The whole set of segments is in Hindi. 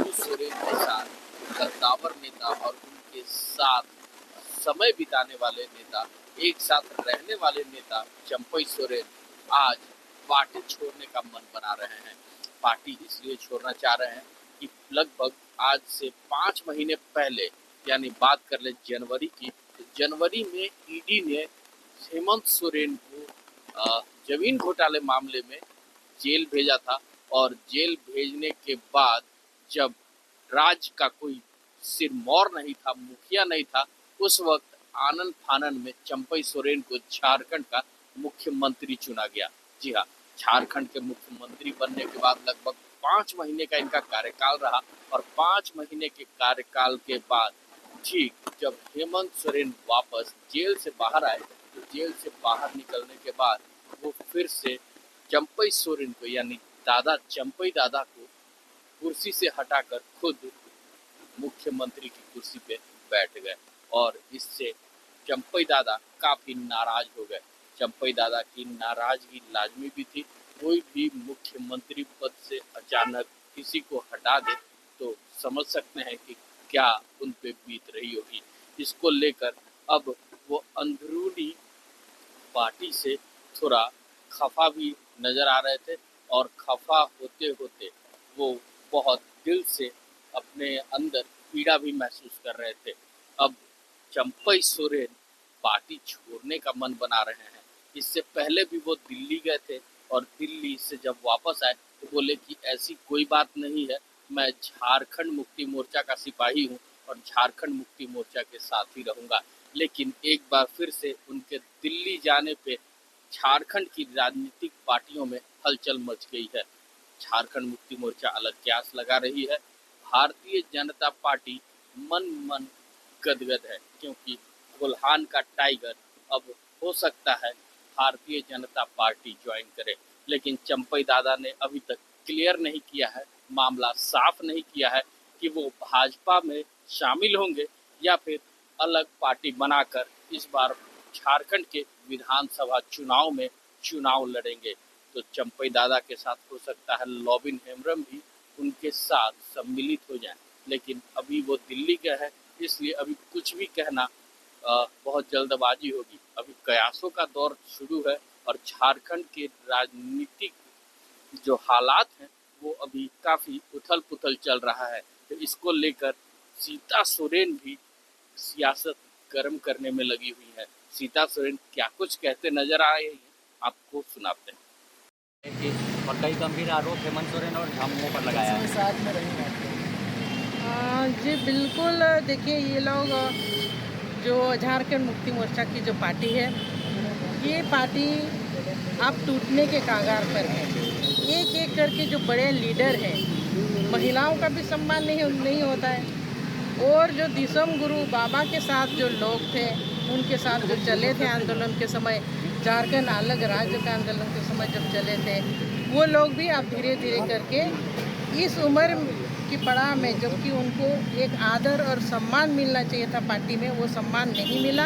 शिबू सोरेन के साथ कद्दावर नेता और उनके साथ समय बिताने वाले नेता, एक साथ रहने वाले नेता चंपई सोरेन आज पार्टी छोड़ने का मन बना रहे हैं। पार्टी इसलिए छोड़ना चाह रहे हैं कि लगभग आज से 5 महीने पहले, यानी बात कर ले जनवरी की, तो जनवरी में ईडी ने हेमंत सोरेन को जमीन घोटाले मामले में जेल भेजा था। और जेल भेजने के बाद जब राज्य का कोई सिरमौर नहीं था, मुखिया नहीं था, उस वक्त आनन फानन में चंपई सोरेन को झारखंड का मुख्यमंत्री चुना गया। जी हाँ, झारखंड के मुख्यमंत्री बनने के बाद लगभग 5 महीने का इनका कार्यकाल रहा। और 5 महीने के कार्यकाल के बाद ठीक जब हेमंत सोरेन वापस जेल से बाहर आए, तो जेल से बाहर निकलने के बाद वो फिर से चंपई सोरेन को, यानी दादा चंपई दादा को कुर्सी से हटाकर खुद मुख्यमंत्री की कुर्सी पे बैठ गए। और इससे चंपई दादा काफी नाराज हो गए। चंपई दादा की नाराजगी लाजमी भी थी। कोई भी मुख्यमंत्री पद से अचानक किसी को हटा दे तो समझ सकते हैं कि क्या उन पे बीत रही होगी। इसको लेकर अब वो अंदरूनी पार्टी से थोड़ा खफा भी नजर आ रहे थे। और खफा होते होते वो बहुत दिल से अपने अंदर पीड़ा भी महसूस कर रहे थे। अब चंपई सोरेन पार्टी छोड़ने का मन बना रहे हैं। इससे पहले भी वो दिल्ली गए थे और दिल्ली से जब वापस आए तो बोले कि ऐसी कोई बात नहीं है, मैं झारखंड मुक्ति मोर्चा का सिपाही हूँ और झारखंड मुक्ति मोर्चा के साथ ही रहूँगा। लेकिन एक बार फिर से उनके दिल्ली जाने पे झारखंड की राजनीतिक पार्टियों में हलचल मच गई है। झारखंड मुक्ति मोर्चा अलग क्यास लगा रही है। भारतीय जनता पार्टी मन मन गदगद है, क्योंकि कोल्हान का टाइगर अब हो सकता है भारतीय जनता पार्टी ज्वाइन करे। लेकिन चंपई दादा ने अभी तक क्लियर नहीं किया है, मामला साफ नहीं किया है कि वो भाजपा में शामिल होंगे या फिर अलग पार्टी बनाकर इस बार झारखंड के विधानसभा चुनाव में चुनाव लड़ेंगे। तो चंपई दादा के साथ हो सकता है लॉबिन हेम्ब्रम भी उनके साथ सम्मिलित हो जाए। लेकिन अभी वो दिल्ली गए हैं, इसलिए अभी कुछ भी कहना बहुत जल्दबाजी होगी। अभी कयासों का दौर शुरू है और झारखंड के राजनीतिक जो हालात हैं वो अभी काफ़ी उथल पुथल चल रहा है। तो इसको लेकर सीता सोरेन भी सियासत गर्म करने में लगी हुई है। सीता सोरेन क्या कुछ कहते नजर आ रहे हैं, आपको सुनाते हैं। और कई गंभीर आरोप हेमंत सोरेन और झामुमो पर लगाया है। साथ में रही जी बिल्कुल। देखिए, ये लोग जो झारखंड मुक्ति मोर्चा की जो पार्टी है, ये पार्टी अब टूटने के कगार पर है। एक एक करके जो बड़े लीडर हैं, महिलाओं का भी सम्मान नहीं होता है। और जो दिसम गुरु बाबा के साथ जो लोग थे, उनके साथ जो चले थे आंदोलन के समय, झारखंड अलग राज्य का आंदोलन के समय जब चले थे, वो लोग भी अब धीरे धीरे करके इस उम्र की पड़ाव में, जबकि उनको एक आदर और सम्मान मिलना चाहिए था पार्टी में, वो सम्मान नहीं मिला।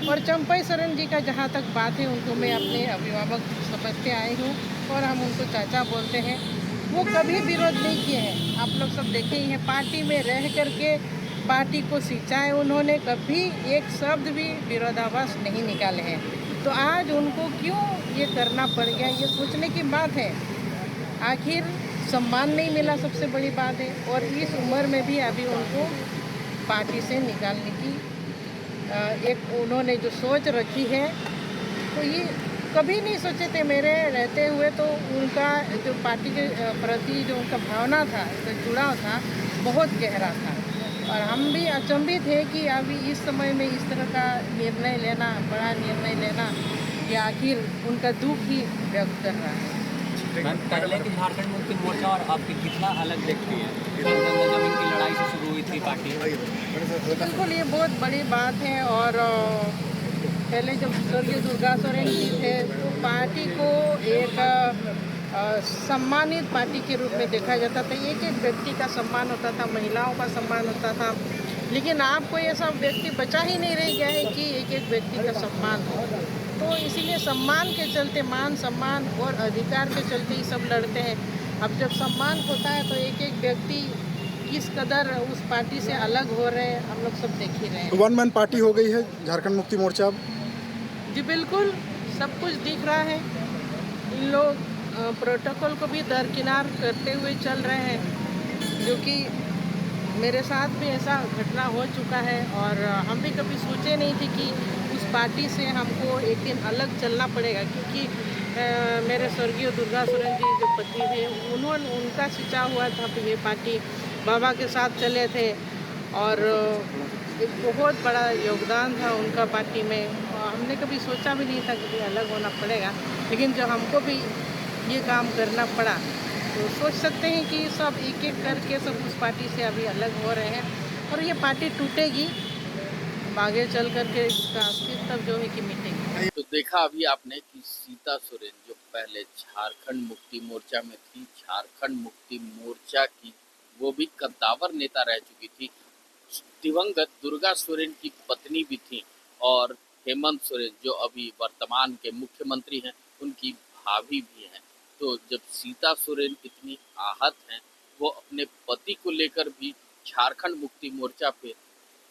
और चंपई सोरेन जी का जहाँ तक बात है, उनको मैं अपने अभिभावक समझते आई हूँ और हम उनको चाचा बोलते हैं। वो कभी विरोध नहीं किए हैं, आप लोग सब देखे ही हैं। पार्टी में रह करके पार्टी को सिंचा है उन्होंने, कभी एक शब्द भी विरोधाभास नहीं निकाले हैं। तो आज उनको क्यों ये करना पड़ गया, ये सोचने की बात है। आखिर सम्मान नहीं मिला, सबसे बड़ी बात है। और इस उम्र में भी अभी उनको पार्टी से निकालने की एक उन्होंने जो सोच रखी है, तो ये कभी नहीं सोचे थे। मेरे रहते हुए तो उनका जो पार्टी के प्रति जो उनका भावना था, जो जुड़ाव था, बहुत गहरा था। और हम भी अचंभित थे कि अभी इस समय में इस तरह का निर्णय लेना, बड़ा निर्णय लेना, ये आखिर उनका दुख ही व्यक्त कर रहा है। मैम, पहले की झारखंड मुक्ति मोर्चा और आपकी कितना अलग देखती है? जमीन की लड़ाई से शुरू हुई थी पार्टी। बिल्कुल, ये बहुत बड़ी बात है। और पहले जब स्वर्गीय दुर्गा सोरेन जी थे, तो पार्टी को एक सम्मानित पार्टी के रूप में देखा जाता था। एक एक व्यक्ति का सम्मान होता था, महिलाओं का सम्मान होता था। लेकिन आपको ये सब व्यक्ति बचा ही नहीं रह गया है कि एक एक व्यक्ति का सम्मान हो। तो इसीलिए सम्मान के चलते, मान सम्मान और अधिकार के चलते ही सब लड़ते हैं। अब जब सम्मान होता है तो एक एक व्यक्ति किस कदर उस पार्टी से अलग हो रहे हैं हम लोग सब देख ही रहे हैं। वन मैन पार्टी हो गई है झारखंड मुक्ति मोर्चा अब। जी बिल्कुल, सब कुछ दिख रहा है। इन लोग प्रोटोकॉल को भी दरकिनार करते हुए चल रहे हैं, जो कि मेरे साथ भी ऐसा घटना हो चुका है और हम भी कभी सोचे नहीं थे कि उस पार्टी से हमको एक दिन अलग चलना पड़ेगा, क्योंकि मेरे स्वर्गीय दुर्गा सोरेन जी जो पति थे उनका सिंचा हुआ था ये पार्टी, बाबा के साथ चले थे और एक बहुत बड़ा योगदान था उनका पार्टी में। हमने कभी सोचा भी नहीं था कि अलग होना पड़ेगा, लेकिन जब हमको भी ये काम करना पड़ा तो सोच सकते हैं कि सब एक एक करके सब उस पार्टी से अभी अलग हो रहे हैं और ये पार्टी टूटेगी, आगे चल करके इसका अस्तित्व जो है कि मिटेगी। तो देखा अभी आपने कि सीता सोरेन जो पहले झारखंड मुक्ति मोर्चा में थी, झारखंड मुक्ति मोर्चा की वो भी कद्दावर नेता रह चुकी थी, दिवंगत दुर्गा सोरेन की पत्नी भी थी और हेमंत सोरेन जो अभी वर्तमान के मुख्यमंत्री हैं उनकी भाभी भी हैं। तो जब सीता सोरेन इतनी आहत हैं, वो अपने पति को लेकर भी झारखंड मुक्ति मोर्चा पे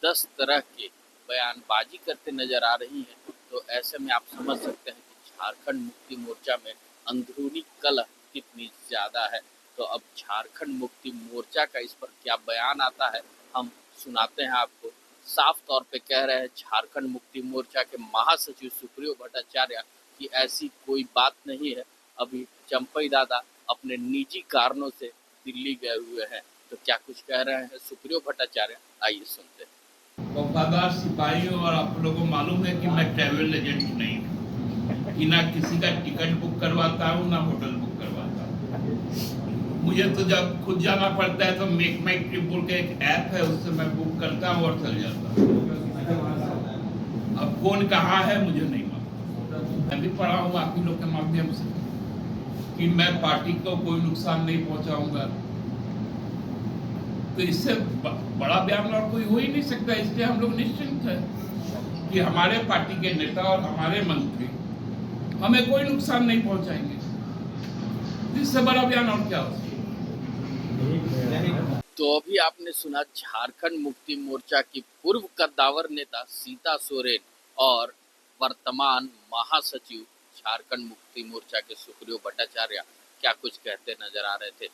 10 तरह के बयानबाजी करते नजर आ रही हैं, तो ऐसे में आप समझ सकते हैं कि झारखंड मुक्ति मोर्चा में अंदरूनी कलह कितनी ज़्यादा है। तो अब झारखंड मुक्ति मोर्चा का इस पर क्या बयान आता है हम सुनाते हैं आपको। साफ तौर पे कह रहे हैं झारखंड मुक्ति मोर्चा के महासचिव सुप्रियो भट्टाचार्य की ऐसी कोई बात नहीं है, अभी चंपई दादा अपने निजी कारणों से दिल्ली गए हुए हैं। तो क्या कुछ कह रहे हैं सुप्रियो भट्टाचार्य, आइए सुनते हैं। वफादार सिपाहियों और आप लोगों को मालूम है कि मैं ट्रैवल एजेंट नहीं हूँ, कि ना किसी का टिकट बुक करवाता हूँ ना होटल बुक करवाता हूँ। मुझे तो जब खुद जाना पड़ता है तो मेक माई ट्रिप बोल के एक ऐप है, उससे मैं बुक करता हूँ और चल जाता हूँ। अब कौन कहाँ है मुझे नहीं मालूम। मैं भी पढ़ा हूँ आप ही लोग के माध्यम से कि मैं पार्टी को कोई नुकसान नहीं पहुँचाऊंगा, तो इससे बड़ा बयान और कोई हो ही नहीं सकता। इसलिए हम लोग निश्चिंत हैं कि हमारे पार्टी के नेता और हमारे मंत्री हमें कोई नुकसान नहीं पहुंचाएंगे। इससे बड़ा बयान और क्या हो सकता। तो अभी आपने सुना झारखंड मुक्ति मोर्चा की पूर्व कद्दावर नेता सीता सोरेन और वर्तमान महासचिव झारखंड मुक्ति मोर्चा के सुप्रियो भट्टाचार्य क्या कुछ कहते नजर आ रहे थे।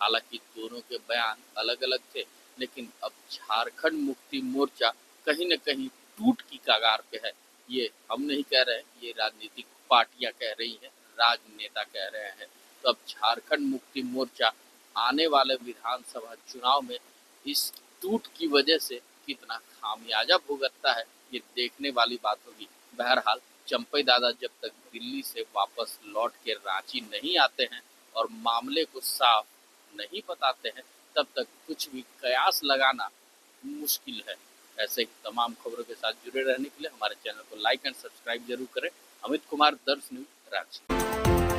हालांकि दोनों के बयान अलग अलग थे, लेकिन अब झारखंड मुक्ति मोर्चा कहीं न कहीं टूट की कगार पे है। ये हम नहीं कह रहे, ये राजनीतिक पार्टियां कह रही हैं, राजनेता कह रहे हैं। तो अब झारखंड मुक्ति मोर्चा आने वाले विधानसभा चुनाव में इस टूट की वजह से कितना खामियाजा भुगतता है, ये देखने वाली बात होगी। बहरहाल चंपई दादा जब तक दिल्ली से वापस लौट के रांची नहीं आते हैं और मामले को साफ नहीं बताते हैं, तब तक कुछ भी कयास लगाना मुश्किल है। ऐसे ही तमाम खबरों के साथ जुड़े रहने के लिए हमारे चैनल को लाइक एंड सब्सक्राइब जरूर करें। अमित कुमार, दर्श न्यूज, रांची।